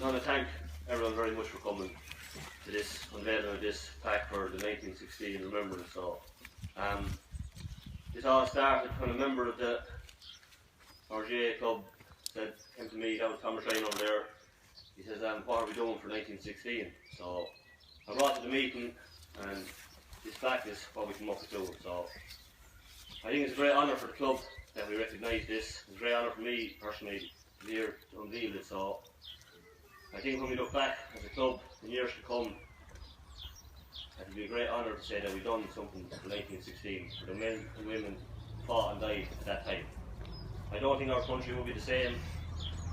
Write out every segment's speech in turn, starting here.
I want to thank everyone very much for coming to this unveiling of this plaque for the 1916 remembrance. So, this all started when a member of our GAA club came to me down at Camross over there. He says, what are we doing for 1916? So I brought to the meeting, and this plaque is what we come up with doing. So I think it's a great honour for the club that we recognise this. It's a great honour for me personally to be here to unveil it. So I think when we look back as a club in years to come, it will be a great honour to say that we've done something for 1916 for the men and women who fought and died at that time. I don't think our country will be the same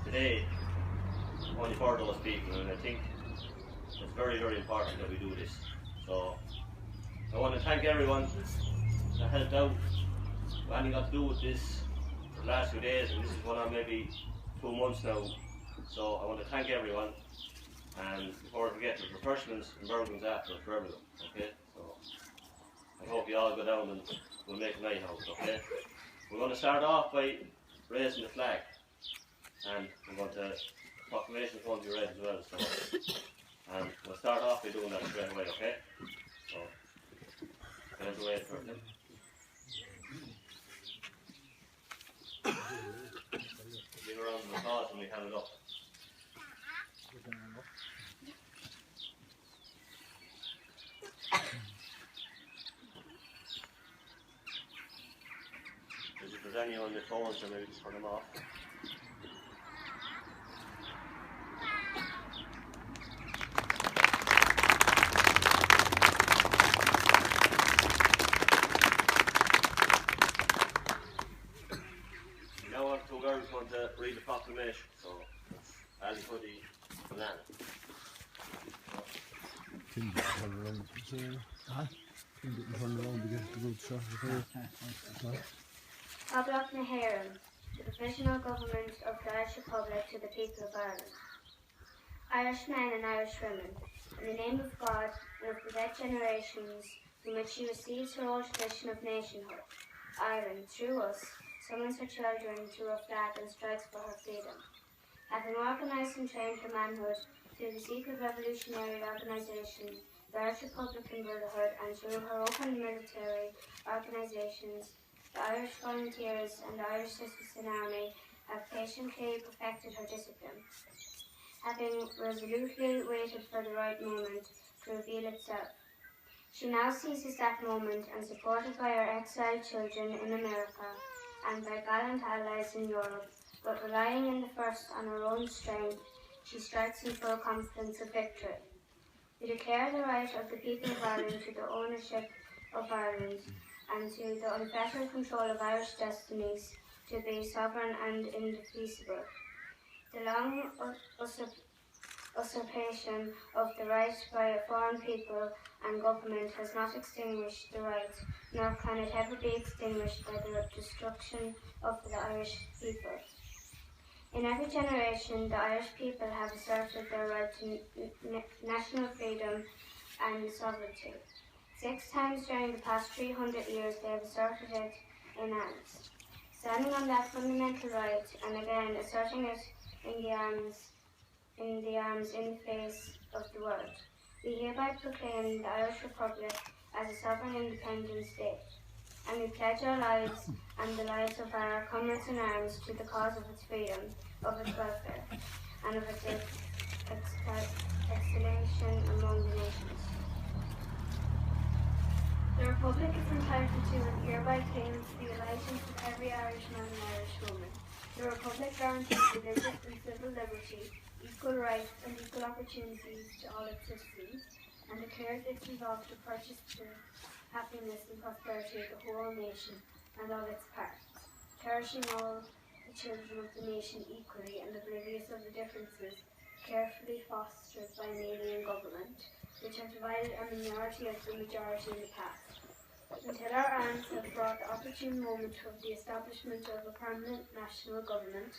today only for those people, and I think it's very, very important that we do this. So I want to thank everyone that helped out. We hadn't got to do with this for the last few days, and this is going on maybe 2 months now. So I want to thank everyone, and before I forget, there's refreshments and burgers after for everyone, okay? So I hope you all go down and we'll make a night out, okay? We're going to start off by raising the flag, and we're going to, proclamation's going to be read as well, so we'll start off by doing that straight away, okay? So, get the way for it. Give a round of applause when we hand it up. If there's any on the phones, then maybe just turn them off. Now our two girls want to read the proclamation, so it's Ali Hoodie and Banana. Tim didn't turn around to say, huh? Tim didn't turn around to get the good shot. Plaque Unveiling, the provisional government of the Irish Republic to the people of Ireland. Irish men and Irish women, in the name of God and of the dead generations from which she receives her old tradition of nationhood, Ireland, through us, summons her children to her flag and strikes for her freedom. Having organised and trained her manhood through the secret revolutionary organisation, the Irish Republican Brotherhood, and through her open military organisations, the Irish Volunteers and the Irish Citizen Army have patiently perfected her discipline, having resolutely waited for the right moment to reveal itself. She now seizes that moment, and supported by her exiled children in America and by gallant allies in Europe, but relying in the first on her own strength, she strikes in full confidence of victory. We declare the right of the people of Ireland to the ownership of Ireland and to the unfettered control of Irish destinies to be sovereign and indefeasible. The long usurpation of the right by a foreign people and government has not extinguished the right, nor can it ever be extinguished by the destruction of the Irish people. In every generation, the Irish people have asserted their right to national freedom and sovereignty. 6 times during the past 300 years they have asserted it in arms. Standing on that fundamental right, and again asserting it in the arms in the face of the world, we hereby proclaim the Irish Republic as a sovereign independent state, and we pledge our lives and the lives of our comrades in arms to the cause of its freedom, of its welfare, and of its exaltation among the nations. The Republic is entitled to and hereby claims the allegiance of every Irishman and Irish woman. The Republic guarantees religious and civil liberty, equal rights and equal opportunities to all its citizens, and declares its resolve to purchase the happiness and prosperity of the whole nation and of its parts, cherishing all the children of the nation equally and oblivious of the differences carefully fostered by an alien government, which have divided a minority of the majority in the past, until our arms have brought the opportune moment of the establishment of a permanent national government,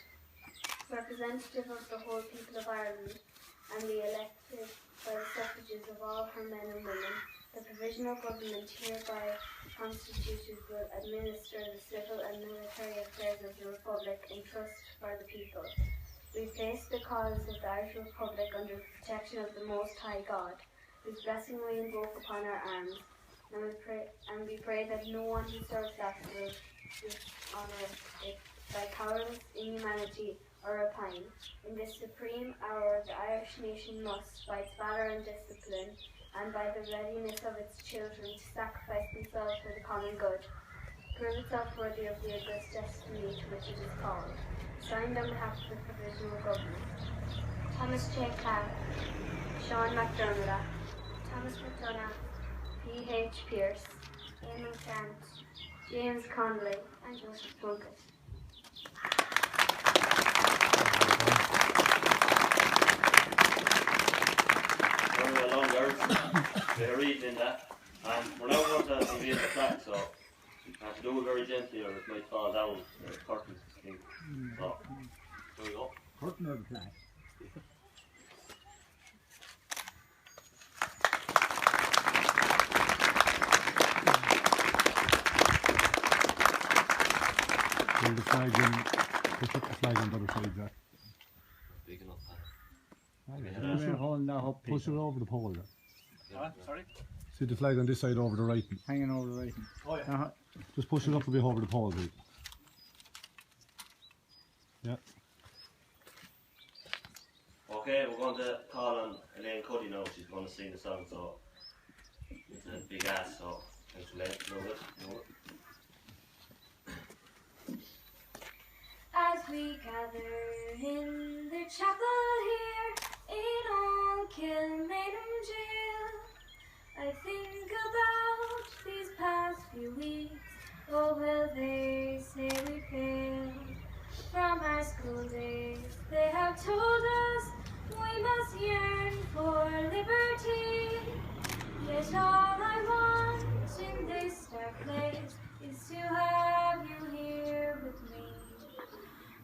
representative of the whole people of Ireland, and be elected by the suffrages of all her men and women. The provisional government hereby constituted will administer the civil and military affairs of the Republic in trust for the people. We place the cause of the Irish Republic under the protection of the Most High God, whose blessing we invoke upon our arms, and we pray that no one who serves that will dishonour it by cowardice, inhumanity, or rapine. In this supreme hour, the Irish nation must, by its valour and discipline, and by the readiness of its children to sacrifice themselves for the common good, prove itself worthy of the august destiny to which it is called. Signed on behalf of the Provisional Government. Thomas J. Clark, Sean McDermott, Thomas McDonough, P.H. Pearce, Eamon Grant, James Connolly, and Joseph Plunkett. Very long words. They're reading that. And we're now going to unveil the plaque, so I have to do it very gently or it might fall down. The curtains thing. So, there we go. Curtain or the plaque? Hold the flag in, push up the flag on the other side, Jack. Big enough. We're holding that up. Push it over the pole, Jack. Sorry? See the flag on this side over the right. Hanging over the right. Oh yeah. Just push it up a bit over the pole, please. Yeah. Okay, we're going to call on Elaine Cuddy now. She's going to sing the song, so it's a big ass, so thanks Elaine. Know it. As we gather in the chapel here in old Kilmainham jail, I think about these past few weeks. Oh, will they say we failed? From our school days, they have told us we must yearn for liberty. Yet all I want in this dark place is to have you here with me.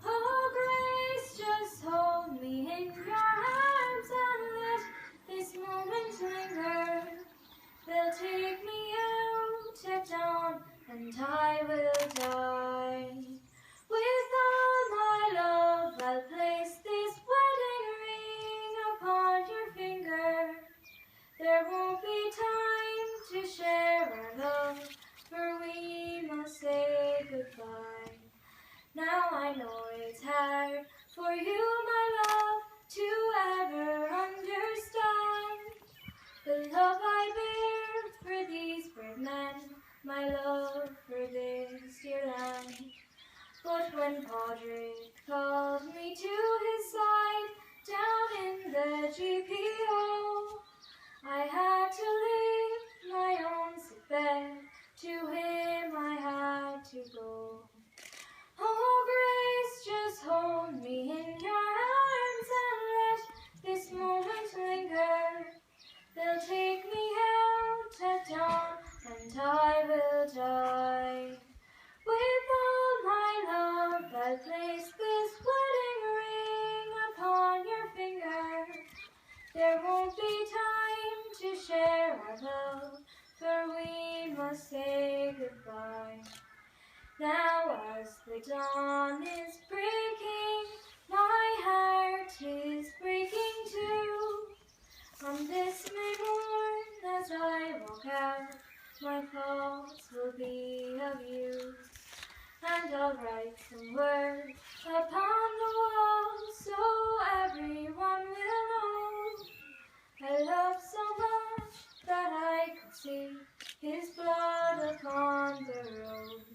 Oh, grace, just hold me in your arms and let this moment linger. They'll take me out at dawn and I will die. With all my love I'll place this wedding ring upon your finger. There won't be time to share our love, for we must say goodbye. Now I know it's hard for you, my love, to ever understand the love I bear for these brave men, my love for this dear land. But when Padraig called me to his side down in the GPO, I had to leave my own sick bed, to him I had to go. Oh, grace, just hold me in your arms and let this moment linger. They'll take me out at dawn and I will die. With all my love I'll place this wedding ring upon your finger. There won't be time to share our love, for we must say goodbye. Now as the dawn is breaking, my heart is breaking too. On this May morn as I walk out, my thoughts will be of you. And I'll write some words upon the wall so everyone will know I love so much that I could see his blood upon the road.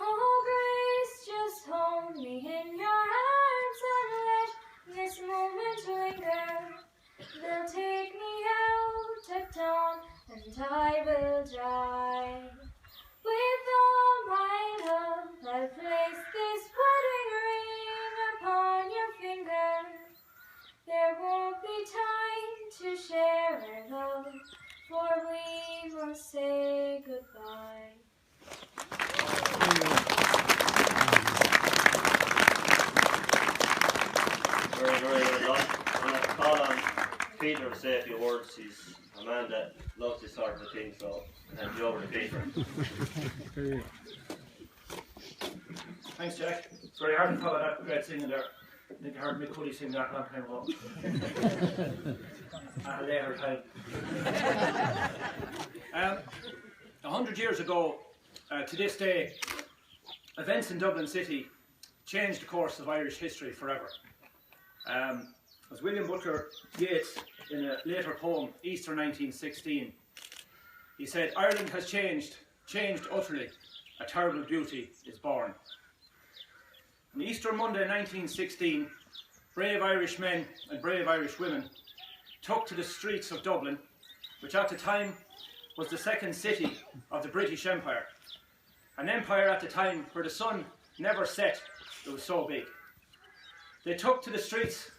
Oh, grace, just hold me in your arms and let this moment linger. They'll take me out at dawn and I will die. With all my love I'll place this wedding ring upon your finger. There won't be time to share our love, for we must say goodbye. Very, very well done. I'm going to call on Peter to say a few words. He's a man that loves this sort of thing, so I'll hand you over to Peter. Thanks, Jack. It's very hard to follow that great singing there. I think I heard Mick Cuddy sing that a long time ago. At a later time. 100 years ago, to this day, events in Dublin City changed the course of Irish history forever. As William Butler Yeats, in a later poem, Easter 1916, he said, "Ireland has changed utterly, a terrible beauty is born." On Easter Monday 1916, brave Irish men and brave Irish women took to the streets of Dublin, which at the time was the second city of the British Empire. An empire at the time where the sun never set, it was so big. They took to the streets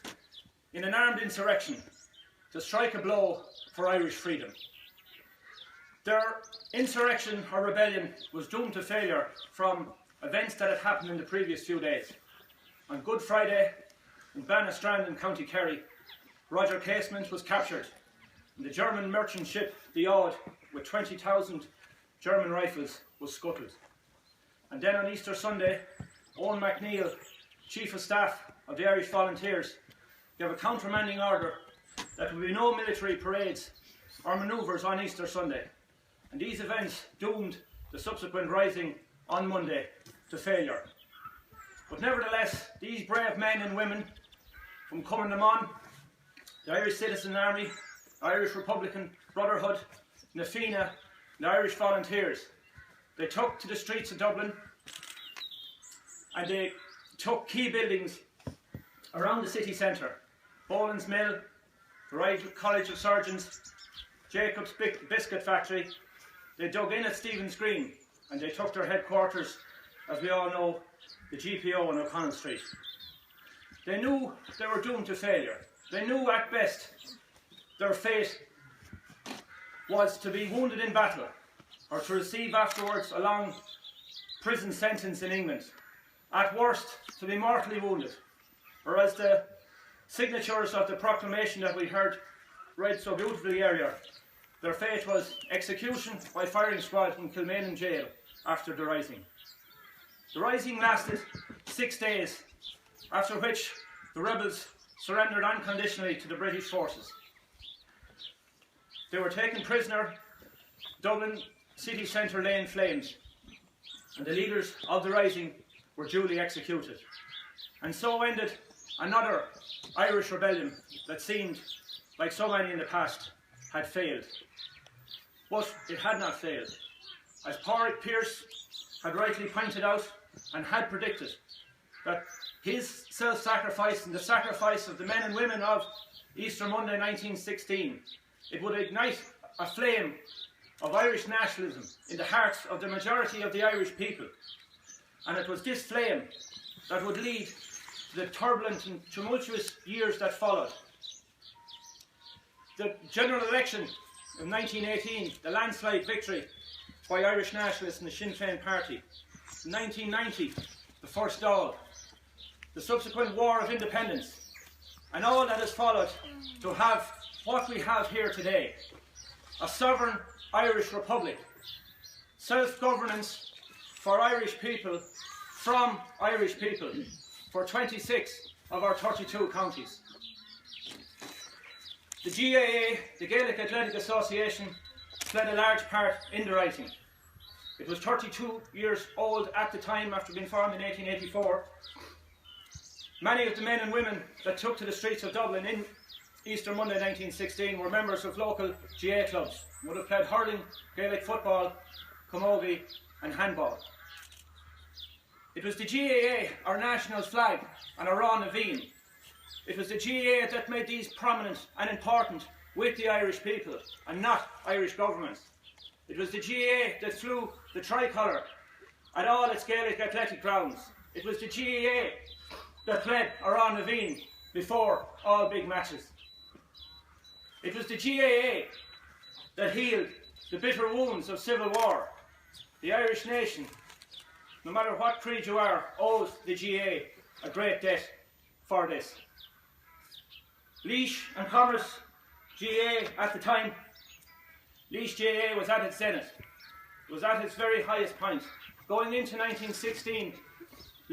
in an armed insurrection to strike a blow for Irish freedom. Their insurrection or rebellion was doomed to failure from events that had happened in the previous few days. On Good Friday, in Bannastrand in County Kerry, Roger Casement was captured, and the German merchant ship, the Odd, with 20,000 German rifles, was scuttled. And then on Easter Sunday, Owen MacNeill, Chief of Staff of the Irish Volunteers, gave a countermanding order that there would be no military parades or manoeuvres on Easter Sunday. And these events doomed the subsequent rising on Monday to failure. But nevertheless, these brave men and women from Cumann, the Irish Citizen Army, the Irish Republican Brotherhood, Na Fianna, the Irish Volunteers, they took to the streets of Dublin and they took key buildings around the city centre. Boland's Mill, the Royal College of Surgeons, Jacob's Biscuit Factory. They dug in at Stephen's Green and they took their headquarters, as we all know, the GPO on O'Connell Street. They knew they were doomed to failure. They knew at best their fate was to be wounded in battle or to receive afterwards a long prison sentence in England. At worst, to be mortally wounded, or as the signatures of the proclamation that we heard read so beautifully earlier, their fate was execution by firing squad in Kilmainham jail after the rising. The rising lasted 6 days, after which the rebels surrendered unconditionally to the British forces. They were taken prisoner. Dublin city centre lay in flames, and the leaders of the rising were duly executed. And so ended another Irish rebellion that seemed, like so many in the past, had failed. But it had not failed. As Pádraig Pearse had rightly pointed out and had predicted, that his self-sacrifice and the sacrifice of the men and women of Easter Monday 1916, it would ignite a flame of Irish nationalism in the hearts of the majority of the Irish people. And it was this flame that would lead to the turbulent and tumultuous years that followed. The general election of 1918, the landslide victory by Irish nationalists in the Sinn Féin party. 1990, the first Dáil. The subsequent War of Independence, and all that has followed to have what we have here today, a sovereign Irish Republic, self-governance for Irish people, from Irish people, for 26 of our 32 counties. The GAA, the Gaelic Athletic Association, played a large part in the rising. It was 32 years old at the time, after being formed in 1884. Many of the men and women that took to the streets of Dublin in Easter Monday 1916 were members of local GAA clubs, would have played hurling, Gaelic football, camogie and handball. It was the GAA, our national flag, and our Rá na Bhín. It was the GAA that made these prominent and important with the Irish people and not Irish governments. It was the GAA that flew the tricolour at all its Gaelic athletic grounds. It was the GAA that played Rá na Bhín before all big matches. It was the GAA that healed the bitter wounds of civil war. The Irish nation, no matter what creed you are, owes the GAA a great debt for this. Laois and Camross GAA at the time, Laois GAA was at its zenith. It was at its very highest point. Going into 1916,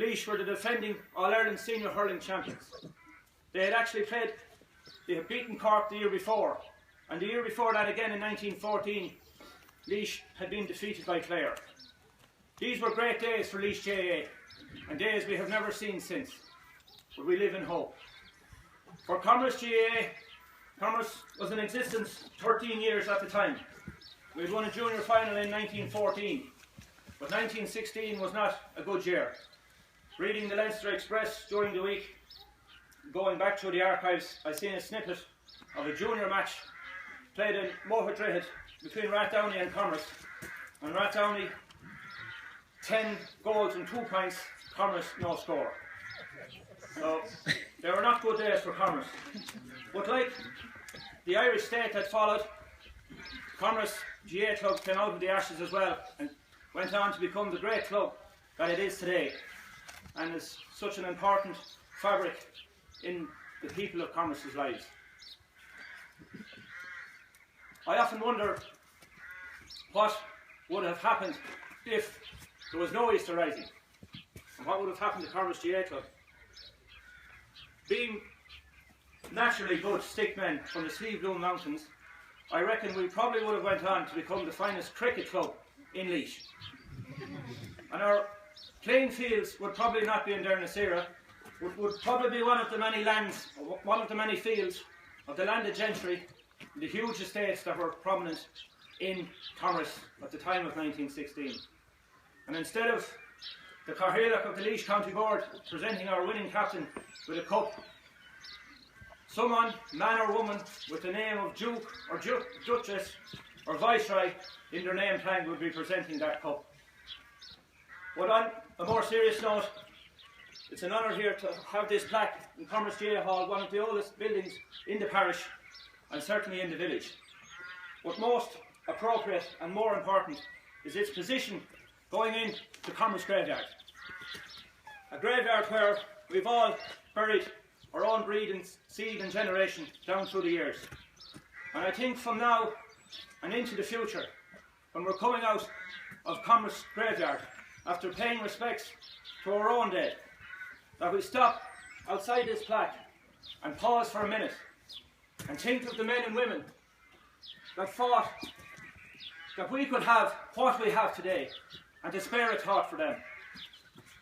Laois were the defending All-Ireland Senior Hurling champions. They had actually played, they had beaten Cork the year before, and the year before that again in 1914, Laois had been defeated by Clare. These were great days for Laois GAA, and days we have never seen since, but we live in hope. For Camross GAA, Camross was in existence 13 years at the time. We had won a junior final in 1914, but 1916 was not a good year. Reading the Leinster Express during the week, going back through the archives, I seen a snippet of a junior match played in Moherdrehead between Rathdowney and Camross. And Rathdowney, 10 goals and 2 points, Camross no score. So they were not good days for Camross. But like the Irish state that followed, Camross GAA club came out of the ashes as well and went on to become the great club that it is today, and is such an important fabric in the people of Camross's lives. I often wonder what would have happened if there was no Easter Rising, and what would have happened to Camross GAA club. Being naturally good stickmen from the Slieve Bloom Mountains, I reckon we probably would have went on to become the finest cricket club in Laois. And our playing fields would probably not be in Dernaseera, would probably be one of the many lands, one of the many fields of the landed gentry, the huge estates that were prominent in Camross at the time of 1916. And instead of the Cathaoirleach of the Laois County Board presenting our winning captain with a cup, someone, man or woman, with the name of Duke or Duchess or Viceroy in their name tag would be presenting that cup. But on a more serious note, it's an honour here to have this plaque in Camross GAA Hall, one of the oldest buildings in the parish and certainly in the village. But most appropriate and more important is its position going into Camross graveyard. A graveyard where we've all buried our own breed and seed and generation down through the years. And I think from now and into the future, when we're coming out of Camross graveyard, after paying respects to our own dead, that we stop outside this plaque and pause for a minute and think of the men and women that fought that we could have what we have today, and to spare a thought for them.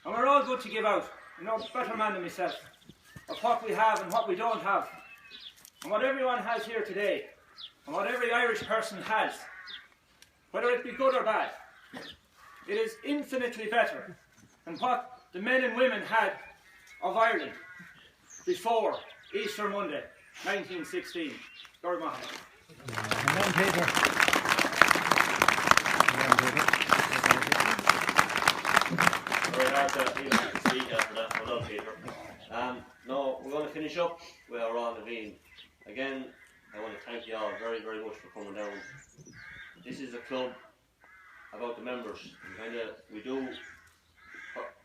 And we're all good to give out, no better man than myself, of what we have and what we don't have. And what everyone has here today, and what every Irish person has, whether it be good or bad, it is infinitely better than what the men and women had of Ireland before Easter Monday, 1916. Lord Maher. Very hard to even speak after that. Well done, Peter. No, we're going to finish up with our Ron Levine. Again, I want to thank you all very, very much for coming down. This is a club about the members. We do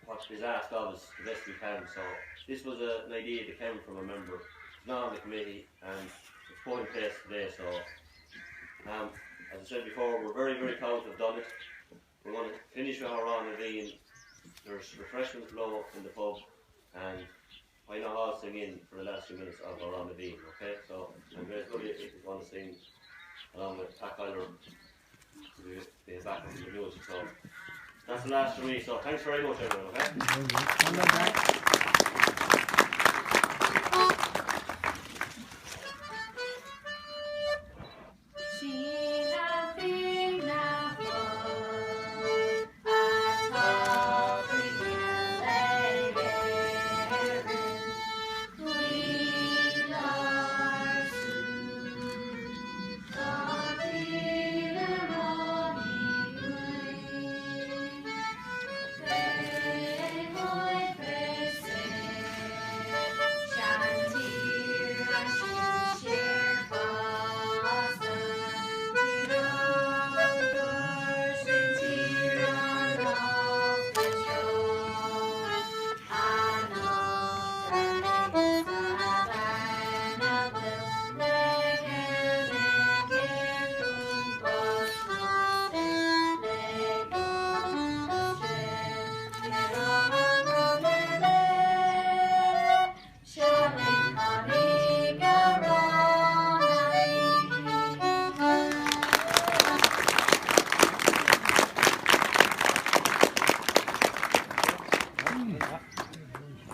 what is asked of us the best we can. So this was an idea that came from a member. It's not on the committee, and it's put in place today. So as I said before, we're very, very proud to have done it. We want to finish with our Ron Levine. There's refreshments below in the pub, and I know I'll sing in for the last few minutes of our Ron Levine. Okay, so I'm very good if you want to sing along with Plaque Unveiling to be back in the music. So that's the last for me. So thanks very much, everyone. Okay.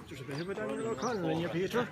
There's a bit of a Daniel O'Connor in you, Peter.